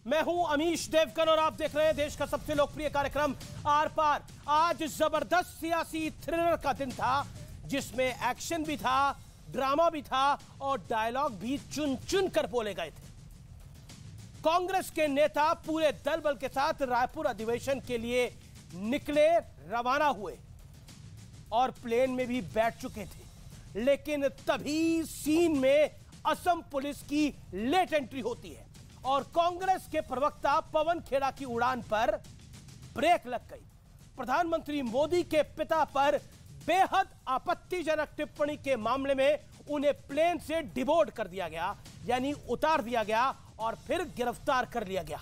मैं हूं अमीश देवगन और आप देख रहे हैं देश का सबसे लोकप्रिय कार्यक्रम आर पार। आज जबरदस्त सियासी थ्रिलर का दिन था जिसमें एक्शन भी था, ड्रामा भी था और डायलॉग भी चुन चुन कर बोले गए थे। कांग्रेस के नेता पूरे दल बल के साथ रायपुर अधिवेशन के लिए निकले, रवाना हुए और प्लेन में भी बैठ चुके थे, लेकिन तभी सीन में असम पुलिस की लेट एंट्री होती है और कांग्रेस के प्रवक्ता पवन खेड़ा की उड़ान पर ब्रेक लग गई। प्रधानमंत्री मोदी के पिता पर बेहद आपत्तिजनक टिप्पणी के मामले में उन्हें प्लेन से डिबोर्ड कर दिया गया, यानी उतार दिया गया और फिर गिरफ्तार कर लिया गया।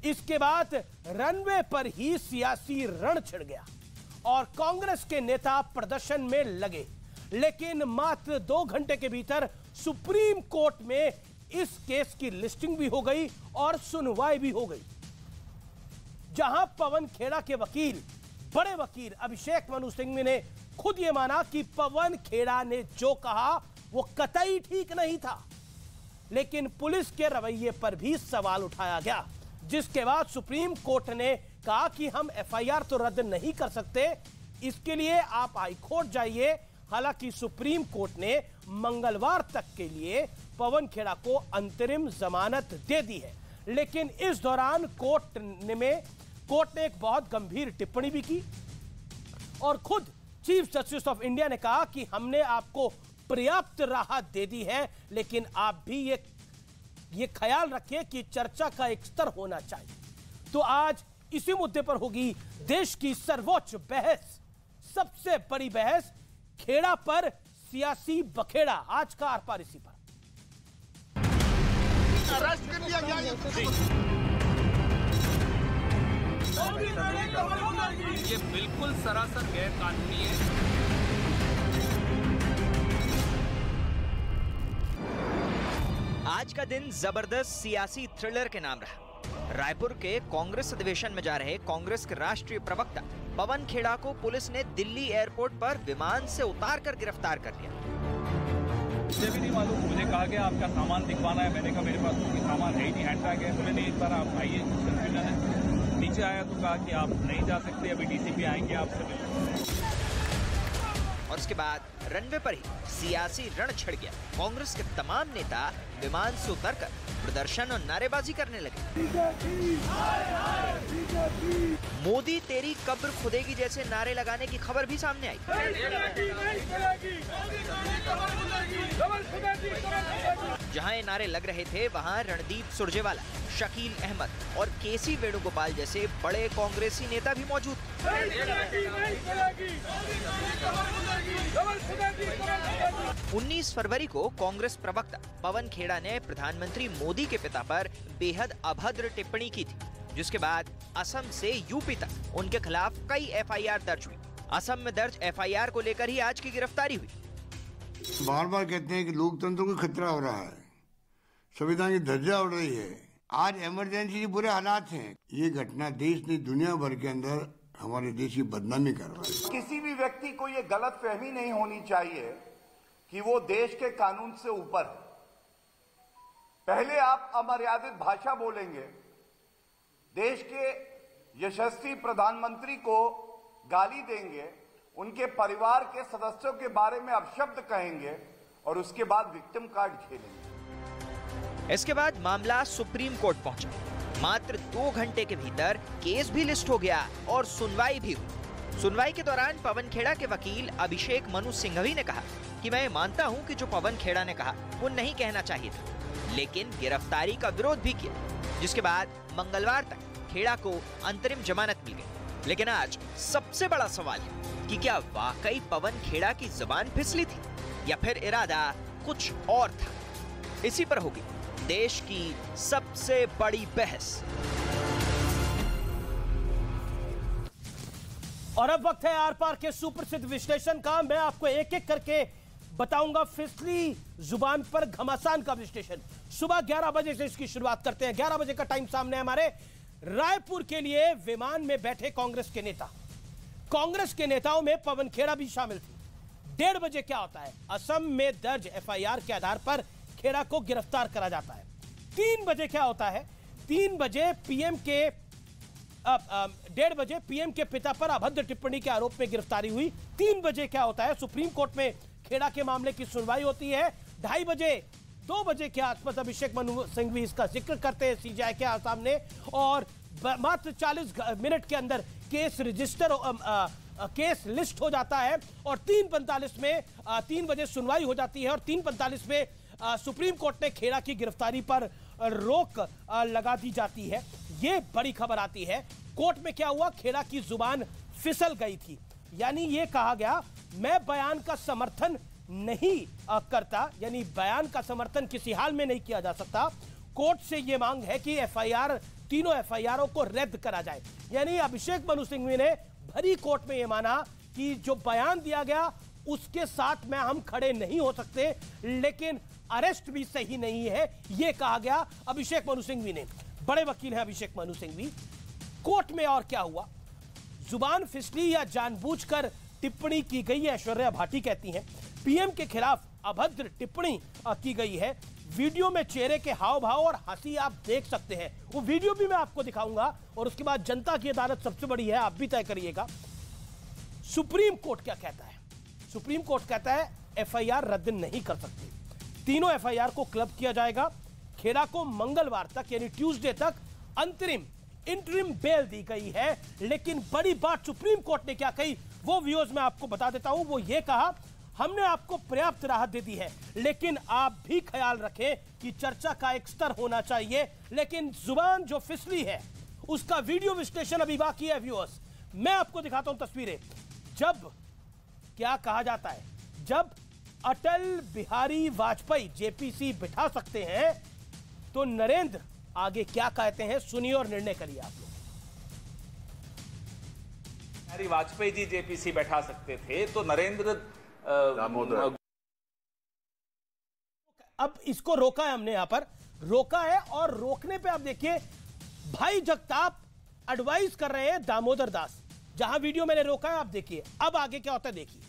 इसके बाद रनवे पर ही सियासी रण छिड़ गया और कांग्रेस के नेता प्रदर्शन में लगे, लेकिन मात्र 2 घंटे के भीतर सुप्रीम कोर्ट में इस केस की लिस्टिंग भी हो गई और सुनवाई भी हो गई, जहां पवन खेड़ा के वकील, बड़े वकील अभिषेक मनु सिंघवी ने खुद यह माना कि पवन खेड़ा ने जो कहा वो कतई ठीक नहीं था, लेकिन पुलिस के रवैये पर भी सवाल उठाया गया, जिसके बाद सुप्रीम कोर्ट ने कहा कि हम एफआईआर तो रद्द नहीं कर सकते, इसके लिए आप हाई कोर्ट जाइए। हालांकि सुप्रीम कोर्ट ने मंगलवार तक के लिए पवन खेड़ा को अंतरिम जमानत दे दी है, लेकिन इस दौरान कोर्ट ने एक बहुत गंभीर टिप्पणी भी की और खुद चीफ जस्टिस ऑफ इंडिया ने कहा कि हमने आपको पर्याप्त राहत दे दी है, लेकिन आप भी ये ख्याल रखिए कि चर्चा का एक स्तर होना चाहिए। तो आज इसी मुद्दे पर होगी देश की सर्वोच्च बहस, सबसे बड़ी बहस, खेड़ा पर सियासी बखेड़ा। आज का आर पार इसी पर। अरेस्ट कर लिया गया ये बिल्कुल सरासर गैर कानूनी है। आज का दिन जबरदस्त सियासी थ्रिलर के नाम रहा। रायपुर के कांग्रेस अधिवेशन में जा रहे कांग्रेस के राष्ट्रीय प्रवक्ता पवन खेड़ा को पुलिस ने दिल्ली एयरपोर्ट पर विमान से उतारकर गिरफ्तार कर लिया। मुझे भी नहीं मालूम, मुझे कहा गया आपका सामान दिखवाना है, मैंने कहा मेरे पास कोई सामान है ही नहीं, हैंड बैग है। बोले नहीं, एक बार आप आइए, कंफ्यूजन है। नीचे आया तो कहा कि आप नहीं जा सकते, अभी डीसीपी आएंगे आपसे मिलने। और उसके बाद रनवे पर ही सियासी रण छिड़ गया। कांग्रेस के तमाम नेता विमान से उतरकर प्रदर्शन और नारेबाजी करने लगे। मोदी तेरी कब्र खुदेगी जैसे नारे लगाने की खबर भी सामने आई। जहां ये नारे लग रहे थे वहां रणदीप सुरजेवाला, शकील अहमद और केसी वेणुगोपाल जैसे बड़े कांग्रेसी नेता भी मौजूद थे। 19 फरवरी को कांग्रेस प्रवक्ता पवन खेड़ा ने प्रधानमंत्री मोदी के पिता पर बेहद अभद्र टिप्पणी की थी, जिसके बाद असम से यूपी तक उनके खिलाफ कई एफआईआर दर्ज हुई। असम में दर्ज एफआईआर को लेकर ही आज की गिरफ्तारी हुई। बार बार कहते हैं कि लोकतंत्र को खतरा हो रहा है, संविधान की धज्जा उड़ रही है। आज इमरजेंसी के बुरे हालात हैं। ये घटना देश नहीं दुनिया भर के अंदर हमारे देश की बदनामी कर रहा है। किसी भी व्यक्ति को ये गलत फहमी नहीं होनी चाहिए कि वो देश के कानून से ऊपर है। पहले आप अमर्यादित भाषा बोलेंगे, देश के यशस्वी प्रधानमंत्री को गाली देंगे, उनके परिवार के सदस्यों के बारे में अपशब्द कहेंगे और उसके बाद विक्टिम कार्ड झेलेंगे। इसके बाद मामला सुप्रीम कोर्ट पहुंचा। मात्र 2 घंटे के भीतर केस भी लिस्ट हो गया और सुनवाई भी हुई। सुनवाई के दौरान पवन खेड़ा के वकील अभिषेक मनु सिंघवी ने कहा कि मैं मानता हूं कि जो पवन खेड़ा ने कहा वो नहीं कहना चाहिए था, लेकिन गिरफ्तारी का विरोध भी किया, जिसके बाद मंगलवार तक खेड़ा को अंतरिम जमानत मिल गई। लेकिन आज सबसे बड़ा सवाल है कि क्या वाकई पवन खेड़ा की जुबान फिसली थी या फिर इरादा कुछ और था। इसी पर होगी देश की सबसे बड़ी बहस। और अब वक्त है आर पार के सुप्रसिद्ध विश्लेषण का। मैं आपको एक एक करके बताऊंगा फिसली जुबान पर घमासान का विश्लेषण। सुबह 11 बजे से इसकी शुरुआत करते हैं। 11 बजे का टाइम सामने है हमारे। रायपुर के लिए विमान में बैठे कांग्रेस के नेता, कांग्रेस के नेताओं में पवन खेड़ा भी शामिल थे। 1:30 बजे क्या होता है, असम में दर्ज एफआईआर के आधार पर खेड़ा को गिरफ्तार करा जाता है। 3 बजे क्या होता है, 3 बजे पीएम के 1:30 बजे पीएम के पिता पर अभद्र टिप्पणी के आरोप में गिरफ्तारी हुई। 3 बजे क्या होता है, सुप्रीम कोर्ट में खेड़ा के मामले की सुनवाई होती है। 2:30 बजे 2 बजे के आसपास अभिषेक मनु सिंघवी इसका जिक्र करते हैं सीजीआई के सामने, और मात्र 40 मिनट के अंदर केस रजिस्टर केस लिस्ट हो जाता है और 3:45 में 3 बजे सुनवाई हो जाती है और 3:45 में सुप्रीम कोर्ट ने खेड़ा की गिरफ्तारी पर रोक लगा दी जाती है। यह बड़ी खबर आती है। कोर्ट में क्या हुआ, खेड़ा की जुबान फिसल गई थी, यानी यह कहा गया मैं बयान का समर्थन नहीं करता, यानी बयान का समर्थन किसी हाल में नहीं किया जा सकता। कोर्ट से यह मांग है कि एफआईआर, तीनों एफआईआरों को रद्द करा जाए। यानी अभिषेक मनु सिंघवी ने भरी कोर्ट में यह माना कि जो बयान दिया गया उसके साथ में हम खड़े नहीं हो सकते, लेकिन अरेस्ट भी सही नहीं है, यह कहा गया अभिषेक मनु सिंघवी ने। बड़े वकील हैं अभिषेक मनु सिंघवी। कोर्ट में और क्या हुआ, जुबान फिसली या जानबूझकर टिप्पणी की गई है, ऐश्वर्या भाटी कहती हैं। पीएम के खिलाफ अभद्र टिप्पणी की गई है। वीडियो में चेहरे के हाव भाव और हंसी आप देख सकते हैं, वो वीडियो भी मैं आपको दिखाऊंगा और उसके बाद जनता की अदालत सबसे बड़ी है, आप भी तय करिएगा। सुप्रीम कोर्ट क्या कहता है? सुप्रीम कोर्ट कहता है एफआईआर रद्द नहीं कर सकते, तीनों एफआईआर को क्लब किया जाएगा। खेड़ा को मंगलवार तक यानी ट्यूसडे तक इंटरिम बेल दी गई है। लेकिन बड़ी बात सुप्रीम कोर्ट ने क्या कही वो व्यूअर्स मैं आपको बता देता हूं। वो ये कहा हमने आपको पर्याप्त राहत दे दी है, लेकिन आप भी ख्याल रखें कि चर्चा का एक स्तर होना चाहिए। लेकिन जुबान जो फिसली है उसका वीडियो विश्लेषण अभी बाकी है व्यूअर्स, मैं आपको दिखाता हूं तस्वीरें। जब क्या कहा जाता है, जब अटल बिहारी वाजपेयी जेपीसी बिठा सकते हैं तो नरेंद्र आगे क्या कहते हैं, सुनिए और निर्णय करिए आप लोग। बिहारी वाजपेयी जी जेपीसी बैठा सकते थे तो नरेंद्र दामोदर, अब इसको रोका है, हमने यहां पर रोका है और रोकने पे आप देखिए भाई जगताप एडवाइस कर रहे हैं दामोदर दास, जहां वीडियो मैंने रोका है आप देखिए। अब आगे क्या होता है देखिए।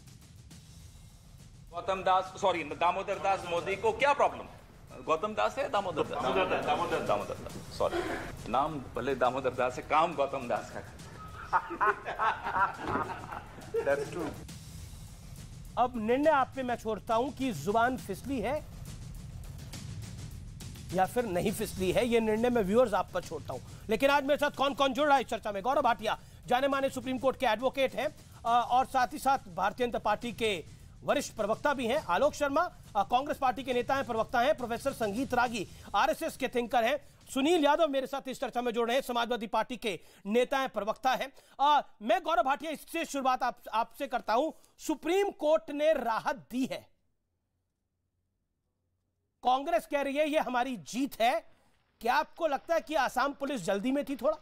गौतम दास, सॉरी दामोदर दास मोदी को क्या प्रॉब्लम? गौतम दास है दामोदर दास, दामोदर दास, सॉरी नाम भले दामोदर दास है, काम गौतम दास का। That's true. अब निर्णय आप पे मैं छोड़ता हूं कि जुबान फिसली है या फिर नहीं फिसली है, यह निर्णय मैं व्यूअर्स आप पर छोड़ता हूं। लेकिन आज मेरे साथ कौन कौन जुड़ रहा है इस चर्चा में? गौरव भाटिया जाने माने सुप्रीम कोर्ट के एडवोकेट हैं और साथ ही साथ भारतीय जनता पार्टी के वरिष्ठ प्रवक्ता भी हैं। आलोक शर्मा कांग्रेस पार्टी के नेता हैं, प्रवक्ता हैं। प्रोफेसर संगीत रागी आरएसएस के थिंकर हैं। सुनील यादव मेरे साथ इस चर्चा में जुड़ रहे हैं, समाजवादी पार्टी के नेता हैं, प्रवक्ता हैं। मैं गौरव भाटिया इससे शुरुआत आपसे करता हूं। सुप्रीम कोर्ट ने राहत दी है, कांग्रेस कह रही है ये हमारी जीत है। क्या आपको लगता है कि आसाम पुलिस जल्दी में थी थोड़ा?